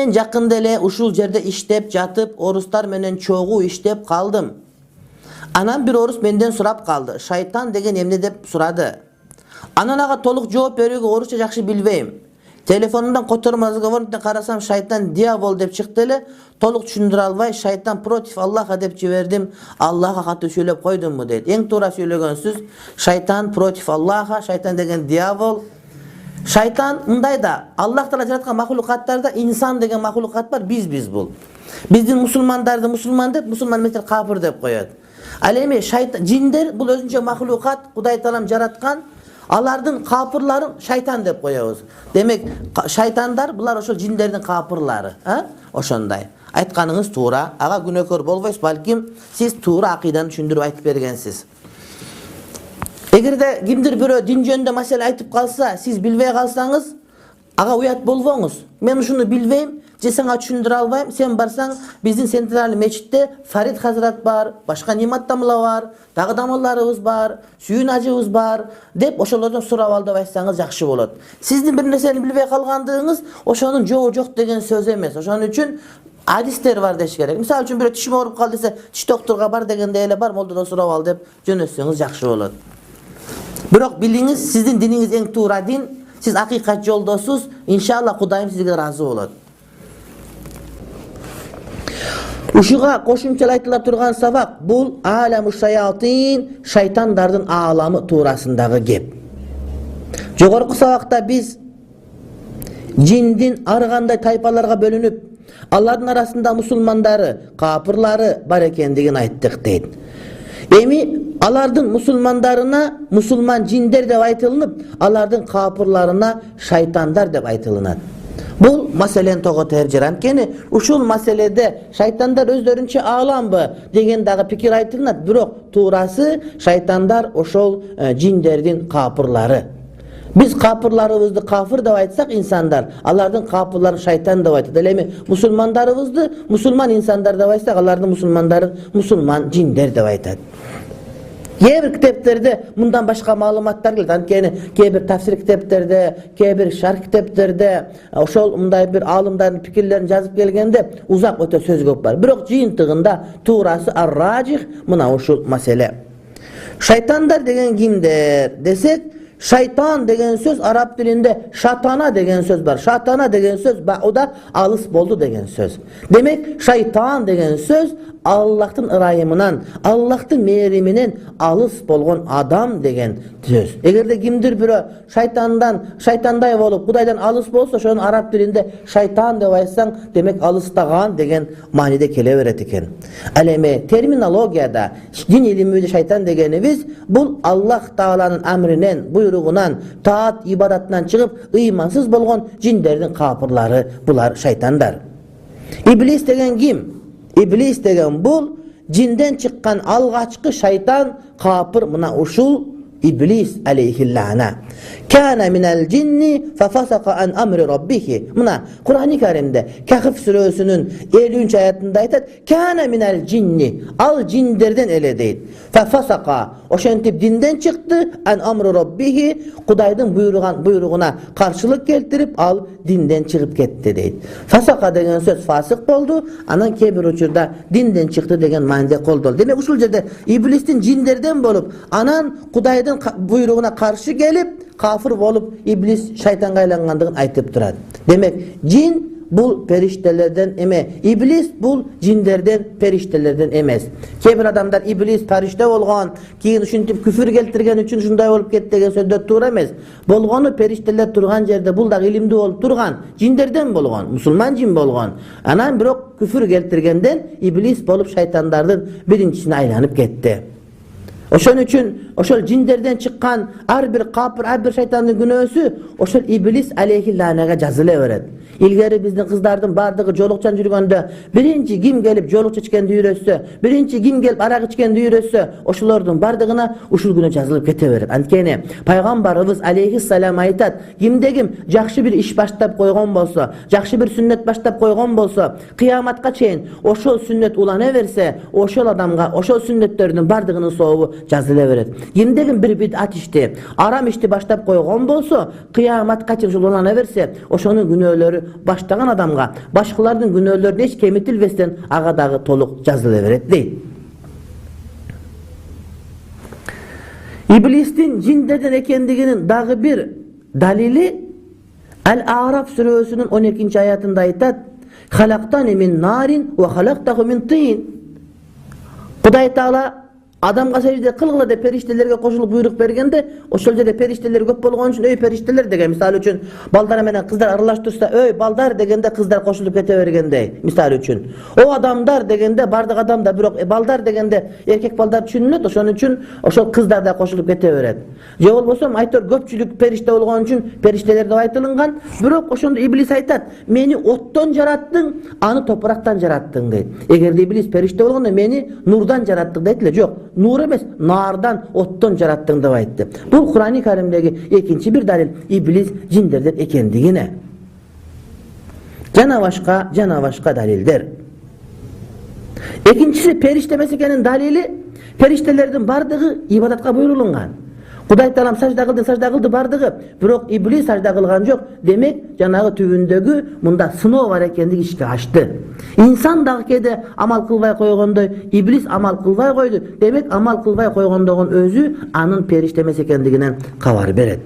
Мен жакында эле ушул жерде иштеп жатып, орустар менен чогуу иштеп калдым. Анан бир орус менден сурап калды. Шайтан деген эмне деп сурады. Анан ага толук жооп берүүгө орусча жакшы билбейм. Телефонумдан которма разговорниктен карасам шайтан дьявол деп чыкты эле. Толук түшүндүрө албай шайтан против Аллаха деп жибердим. Аллаха катуу сүйлөп койдумбу дейт. Эң туура сүйлөгөн сөз шайтан против Аллаха, шайтан деген дьявол. Шайтан мындай да, Аллах Таала жараткан махлукаттарда инсан деген махлукат бар, биз бул. Биздин мусулмандарды мусулман деп, мусулман эместер кафир деп коет. Ал эми шайтан, жиндер бул өзүнчө махлукат, Кудай Таалам жараткан. Алардын капырларын шайтан деп коебуз. Демек, шайтандар булар ошол жиндердин капырлары, ошондой. Айтканыңыз туура, ага күнөөкөр болбойсуз, балким сиз туура акыйданы түшүндүрүп айтып бергенсиз. Эгерде кимдир бирөө дин жөнүндө маселе айтып калса, сиз билбей калсаңыз, ага уят болбоңуз. Мен ушуну билбейм, же сага түшүндүрө албайм. Сен барсаң, биздин центральный мечитте Фарид Хазрат бар, башка Нимат Дамла бар, дагы дамаларыбыз бар, Сүйүн ажыбыз бар деп ошолордон сурап ал деп айтсаңыз жакшы болот. Сиздин бир нерсени билбей калгандыгыңыз ошонун жок деген сөз эмес. Ошон үчүн адистер бар деш керек. Мисалы үчүн бирөө тишим ооруп калды десе, тиш доктурга бар дегенде эле бар, молдодон сурап ал деп жөнөтсөңүз жакшы болот. Бирок билиңиз, сиздин диниңиз эң туура дин, сиз акыйкат жолдосуз, иншалла Кудайым сизге разы болот. Ушуга кошумча айтыла турган сабак бул аламу шаятин, шайтандардын ааламы туурасындагы кеп. Жогорку сабакта биз жиндин ар кандай тайпаларга бөлүнүп, алардын арасында мусулмандары, капырлары бар экендигин айттык дейт. Эми алардын мусулмандарына мусулман жиндер деп айтылынып, алардын капырларына шайтандар деп айтылынат. Бул маселени тоготер жаранткени ушул маселеде шайтандар өздөрүнчө ааламбы деген дагы пикир айтылат, бирок туурасы шайтандар ошол жиндердин капырлары. Биз капырларыбызды кафир деп айтсак инсандар, алардын капырларын шайтан деп айтат. Ал эми мусулмандарыбызды мусулман инсандар деп айтсак, алардын мусулмандарын мусулман жиндер деп айтат. Кээ-бир китептерде мындан башка маалыматтар келет. Анткени кээ-бир тафсир китептерде, кээ-бир шарх китептерде ошол мындай бир аалымдардын пикирлерин жазып келгенде узак өтө сөз көп бар. Бирок жыйынтыгында туурасы ар-ражих мына ушул маселе. Шайтандар деген кимдер десек, шайтан деген сөз араб тилинде шатана деген сөз бар. Шатана деген сөз бауда алыс болду деген сөз. Демек, шайтан деген сөз Аллахтын ырайымынан, Аллахтын мээриминен алыс болгон адам деген сөз. Эгерде кимдир бирөө шайтандай болуп, Кудайдан алыс болсо, ошону араб тилинде шайтан деп айтсаң, демек алыстаган деген мааниде келе берет экен. Ал эми терминологияда дин илиминде шайтан дегенибиз бул Аллах Тааланын амринен, буйругунан, таат ибадатынан чыгып, ыймансыз болгон жиндердин капырлары, булар шайтандар. Иблис деген ким? Иблис деген бул жинден чыккан алгачкы шайтан, капыр мына ушул Иблис алейхиллана. Кана минал джинни фафасака ан амри раббихи. Мына Кур'ан-ы Каримде Кахф сүрөсүнүн 50-нчы аятында айтат: Кана минал джинни, ал жиндерден эле дейт. Фафасака, ошентип динден чыкты, ан амри раббихи, Кудайдын буйругуна каршылык келтирип, ал динден чыгып кетти дейт. Фасака деген сөз фасык болду, анан кээ-бир учурда динден чыкты деген мааниде колдолду. Демек ушул жерде Иблистин жиндерден болуп, анан Кудайдын буйругуна каршы келип, кафир болуп, Иблис шайтанга айлангандыгын айтып турат. Демек, жин бул периштелерден эме, Иблис бул жиндерден, периштелерден эмес. Кээ-бир адамдар Иблис периште болгон, кийин ушинтип күфүр келтирген үчүн ушундай болуп кетти деген сөздөр туура эмес. Болгону периштелер турган жерде бул да илимдүү болуп турган, жиндерден болгон, мусулман жин болгон. Анан бирок күфүр келтиргенден Иблис болуп шайтандардын биринчисине айланып кетти. Ошон үчүн ошол жиндерден чыккан ар бир капыр, ар бир шайтандын күнөөсү ошол Иблис алейхилланага жазыла берет. Илгери биздин кыздардын бардыгы жолукчан жүргөндө биринчи ким келип жолукча ичкенди үйрөтсө, биринчи ким келип арак ичкенди үйрөтсө, ошолордун бардыгына ушул күнөө жазылып кете берет. Анткени пайгамбарыбыз алейхиссалам айтат: кимде ким жакшы бир иш баштап койгон болсо, жакшы бир сүннөт баштап койгон болсо, кыяматка чейин ошол сүннөт улана берсе, ошол адамга ошол сүннөттөрдүн бардыгынын сообу жазыла берет. Кимдегин bir bid'at işti, aram işti başlap koygan bolsa, kıyamatga çykjy olana berse, oşonun günöөлөрü başlagan adamga başkalarının günöөлörüne hiç kemitilbestен aga dagı toluk жазыла berет deyt. İblisin cinlerden ekendiginin dagı bir dalili El-A'raf surasının 12. ayetinde aytat: "Halaktani min narin ve halaktahu min tin." Hudaý Taala adamga secde kılgıla de periştelerge koşulup buyruk bergende, o şolda perişteler köp bolgon üçin öy perişteler degen misal üçin baldar menen kızlar aralashtursa öy baldar degende kızlar koşulup kete bergende misal üçin. O adamlar degende bardyk adam da birok baldar degende erkek baldar düşünülöt, oşon üçin oşol kızlar da koşulup kete beret. Je bolbosa aytar köpçülük perişte bolgon üçin perişteler de aytılıngan, birok oşonda iblis aytat: "Meni otton jarattın, anı topraktan jarattın" deyt. Egerde iblis perişte bolgonda meni nurdan jarattın deytle, jok. Nur emes, nardan, otton jarattın dep aytdy. Bu Kur'an-ı Kerimdeki ikinci bir dalil iblis cinlerden ekendigine. Jana başka dalildir. İkincisi perişte mesekenin dalili periştelerden bardygy ibadatga buyurulungan. Hudaý Taala sajda kıldı bardygy, birok iblis sajda kılgan jok. Demek janagı tübündögü munda sınoo var ekendigi işke açtı. İnsan dagı kede amal kılbay koygondoy, iblis amal kılbay koydu. Demek amal kılbay koygondoğun özü anın perişte mesekendiginden kabar beret.